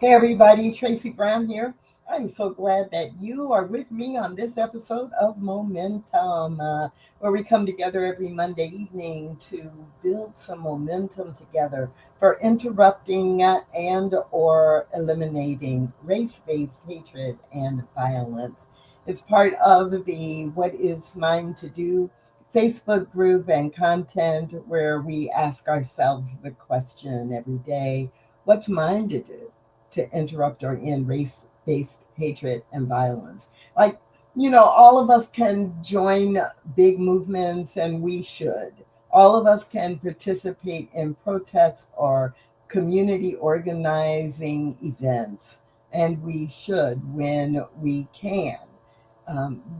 Hey everybody, Tracy Brown here. I'm so glad that you are with me on this episode of Momentum, where we come together every Monday evening to build some momentum together for interrupting and or eliminating race-based hatred and violence. It's part of the What Is Mine to Do Facebook group and content where we ask ourselves the question every day, what's mine to do to interrupt or end race based hatred and violence? Like, all of us can join big movements and we should. All of us can participate in protests or community organizing events, and we should when we can.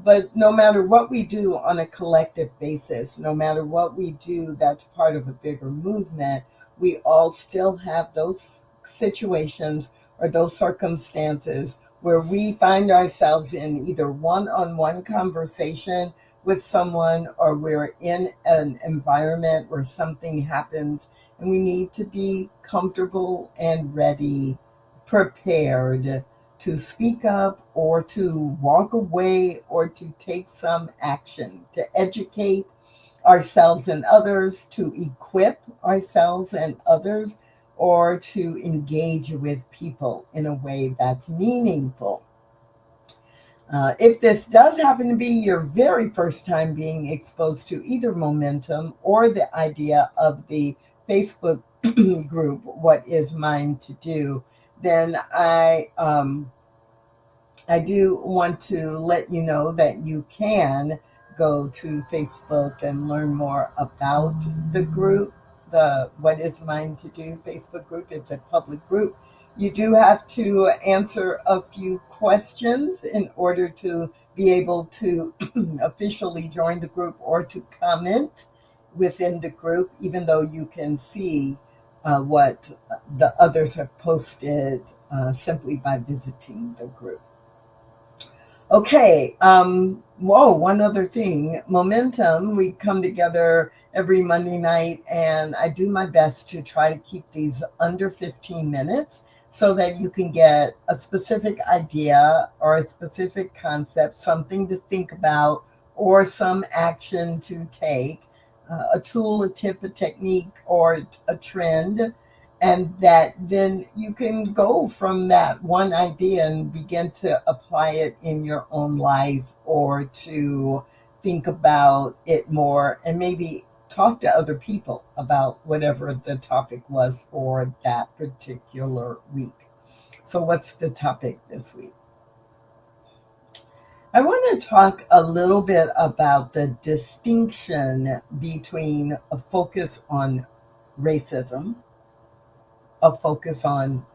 But no matter what we do on a collective basis, no matter what we do that's part of a bigger movement, we all still have those situations or those circumstances where we find ourselves in either one-on-one conversation with someone or we're in an environment where something happens and we need to be comfortable and ready, prepared to speak up or to walk away or to take some action, to educate ourselves and others, to equip ourselves and others, or to engage with people in a way that's meaningful. If this does happen to be your very first time being exposed to either momentum or the idea of the Facebook group, What Is Mine to Do, then I do want to let you know that you can go to Facebook and learn more about the group, the What Is Mine to Do Facebook group. It's a public group. You do have to answer a few questions in order to be able to officially join the group or to comment within the group, even though you can see what the others have posted simply by visiting the group. Okay. Whoa, one other thing. Momentum, we come together every Monday night, and I do my best to try to keep these under 15 minutes so that you can get a specific idea or a specific concept, something to think about, or some action to take, a tool, a tip, a technique, or a trend, and that then you can go from that one idea and begin to apply it in your own life or to think about it more and maybe talk to other people about whatever the topic was for that particular week. So, what's the topic this week? I want to talk a little bit about the distinction between a focus on racism, a focus on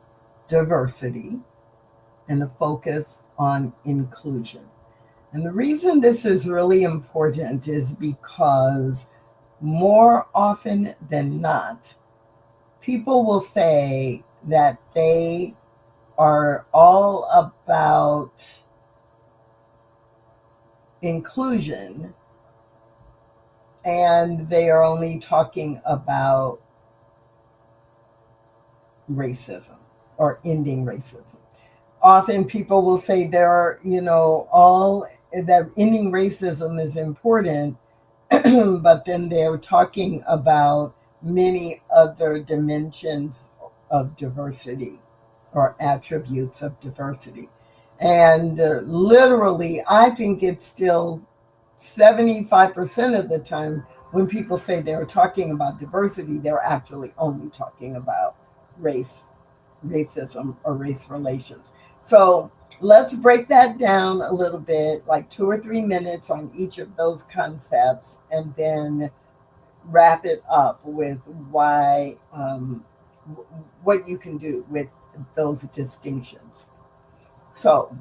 diversity, and a focus on inclusion. And the reason this is really important is because more often than not, people will say that they are all about inclusion and they are only talking about racism or ending racism. Often people will say there are, all that ending racism is important, but then they're talking about many other dimensions of diversity or attributes of diversity. And literally, I think it's still 75% of the time when people say they're talking about diversity, they're actually only talking about race, racism, or race relations. So let's break that down a little bit, like 2 or 3 minutes on each of those concepts, and then wrap it up with what you can do with those distinctions. So,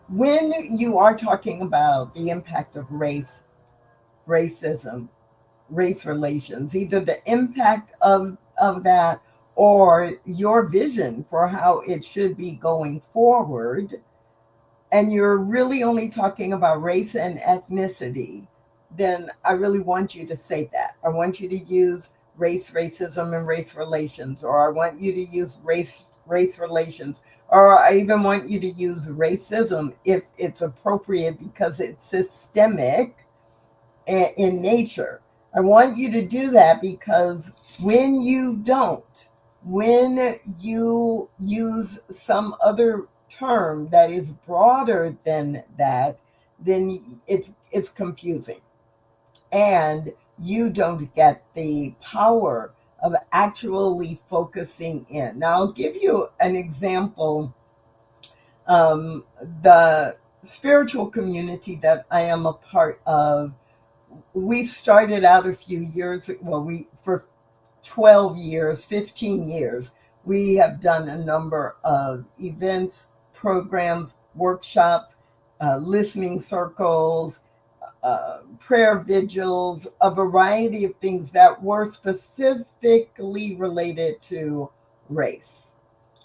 when you are talking about the impact of race, racism, race relations, either the impact of that or your vision for how it should be going forward, and you're really only talking about race and ethnicity, then I really want you to say that. I want you to use race, racism, and race relations, or I want you to use race relations, or I even want you to use racism if it's appropriate because it's systemic in nature. I want you to do that because when you don't, when you use some other term that is broader than that, then it's confusing, and you don't get the power of actually focusing in. Now, I'll give you an example. The spiritual community that I am a part of, we started out a few years, well, we for 12 years, 15 years, we have done a number of events, programs, workshops, listening circles, prayer vigils, a variety of things that were specifically related to race.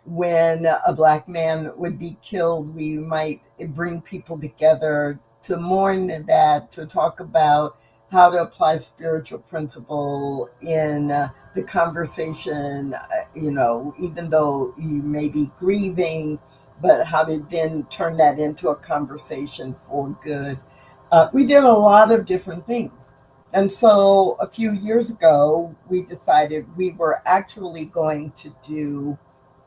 When a Black man would be killed, we might bring people together to mourn that, to talk about how to apply spiritual principle in the conversation, even though you may be grieving, but how to then turn that into a conversation for good. We did a lot of different things. And so a few years ago, we decided we were actually going to do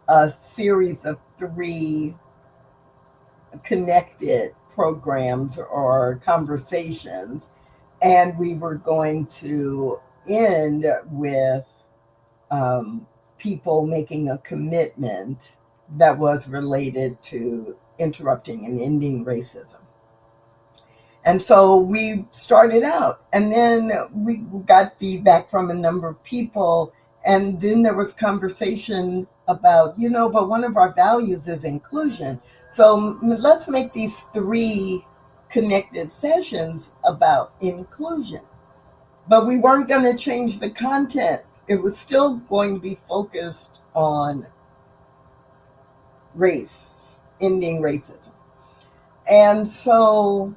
a series of three connected programs or conversations. And we were going to end with people making a commitment that was related to interrupting and ending racism. And so we started out, and then we got feedback from a number of people. And then there was conversation about, but one of our values is inclusion. So let's make these three connected sessions about inclusion. But we weren't going to change the content. It was still going to be focused on race, ending racism. And so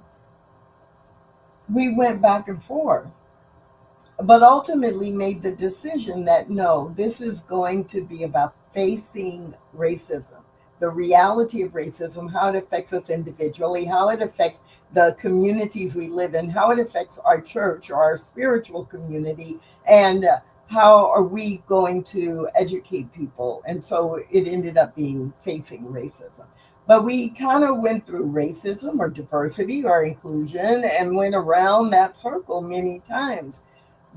we went back and forth, but ultimately made the decision that no, this is going to be about facing racism, the reality of racism, how it affects us individually, how it affects the communities we live in, how it affects our church or our spiritual community, and how are we going to educate people. And so it ended up being facing racism. But we kind of went through racism or diversity or inclusion and went around that circle many times.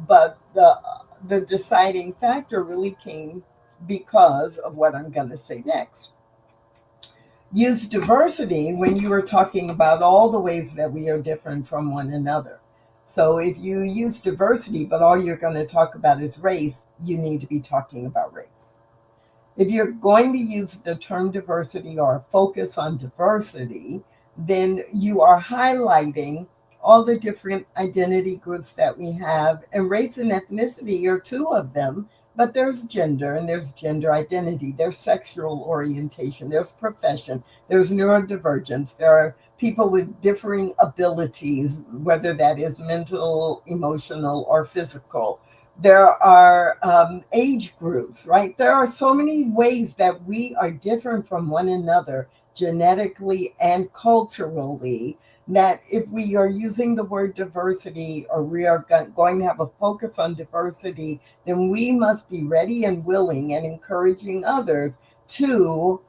But the deciding factor really came because of what I'm going to say next. Use diversity when you are talking about all the ways that we are different from one another. So if you use diversity, but all you're going to talk about is race, you need to be talking about race. If you're going to use the term diversity or focus on diversity, then you are highlighting all the different identity groups that we have, and race and ethnicity are two of them, but there's gender and there's gender identity, there's sexual orientation, there's profession, there's neurodivergence, there are people with differing abilities, whether that is mental, emotional, or physical. There are age groups, right? There are so many ways that we are different from one another genetically and culturally, that if we are using the word diversity or we are going to have a focus on diversity, then we must be ready and willing and encouraging others to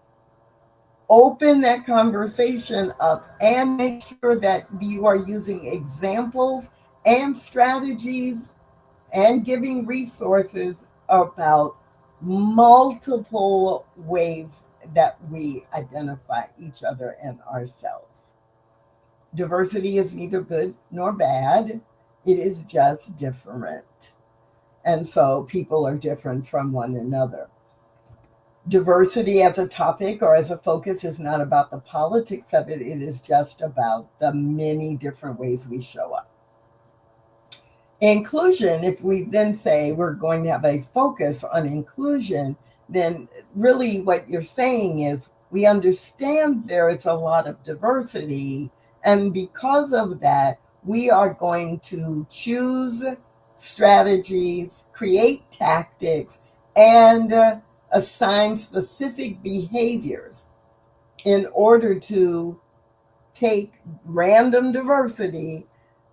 open that conversation up and make sure that you are using examples and strategies and giving resources about multiple ways that we identify each other and ourselves. Diversity is neither good nor bad. It is just different. And so people are different from one another. Diversity as a topic or as a focus is not about the politics of it. It is just about the many different ways we show up. Inclusion, if we then say we're going to have a focus on inclusion, then really what you're saying is we understand there is a lot of diversity. And because of that, we are going to choose strategies, create tactics, and assign specific behaviors in order to take random diversity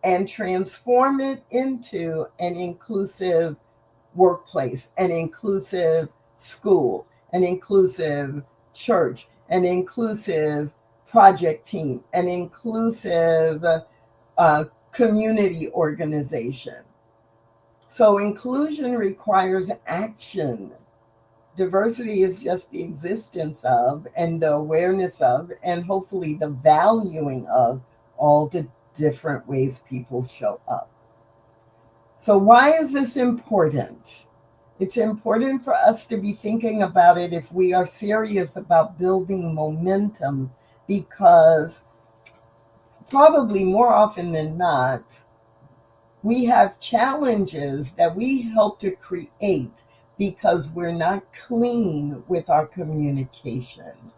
and transform it into an inclusive workplace, an inclusive school, an inclusive church, an inclusive project team, an inclusive community organization. So inclusion requires action. Diversity is just the existence of and the awareness of and hopefully the valuing of all the different ways people show up. So why is this important? It's important for us to be thinking about it if we are serious about building momentum, because probably more often than not, we have challenges that we help to create because we're not clean with our communication.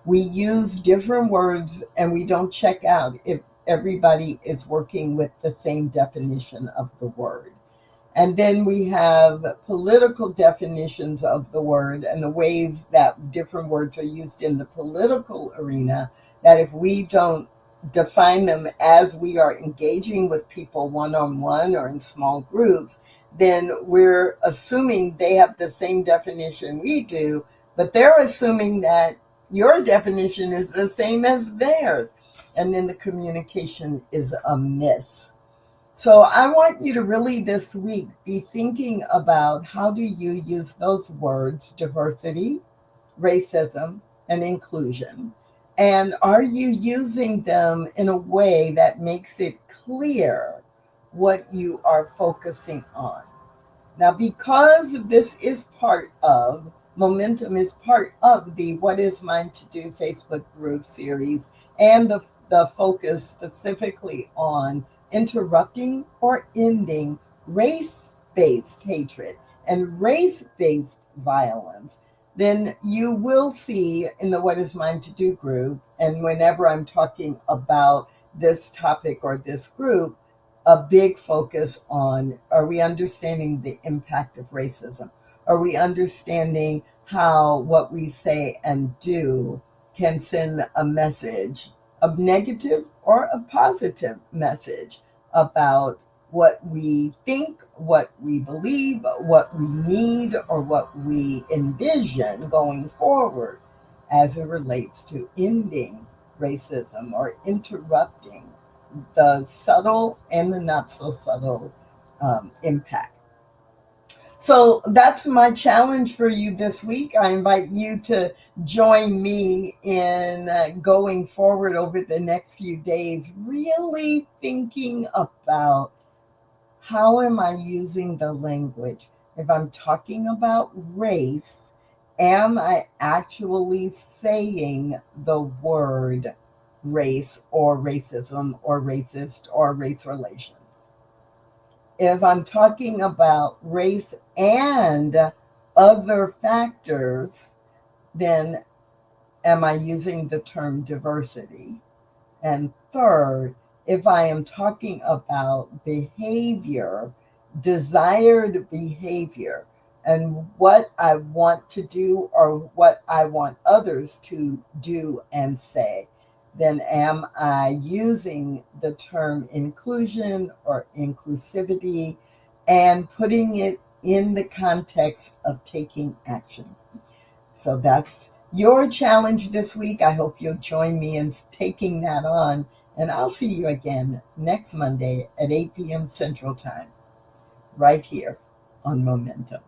We use different words and we don't check out if everybody is working with the same definition of the word. And then we have political definitions of the word and the ways that different words are used in the political arena, that if we don't define them as we are engaging with people one-on-one or in small groups, then we're assuming they have the same definition we do, but they're assuming that your definition is the same as theirs. And then the communication is amiss. So I want you to really this week be thinking about how do you use those words, diversity, racism, and inclusion. And are you using them in a way that makes it clear what you are focusing on? Now, because this is part of, Momentum is part of the What Is Mine to Do Facebook group series and the focus specifically on interrupting or ending race-based hatred and race-based violence, then you will see in the What Is Mine to Do group, and whenever I'm talking about this topic or this group, a big focus on, are we understanding the impact of racism? Are we understanding how what we say and do can send a message, a negative or a positive message about what we think, what we believe, what we need, or what we envision going forward as it relates to ending racism or interrupting the subtle and the not so subtle impact. So that's my challenge for you this week. I invite you to join me in going forward over the next few days, really thinking about how am I using the language? If I'm talking about race, am I actually saying the word race or racism or racist or race relations? If I'm talking about race and other factors, then am I using the term diversity? And third, if I am talking about behavior, desired behavior, and what I want to do or what I want others to do and say, then am I using the term inclusion or inclusivity and putting it in the context of taking action? So that's your challenge this week. I hope you'll join me in taking that on. And I'll see you again next Monday at 8 p.m. Central Time, right here on Momentum.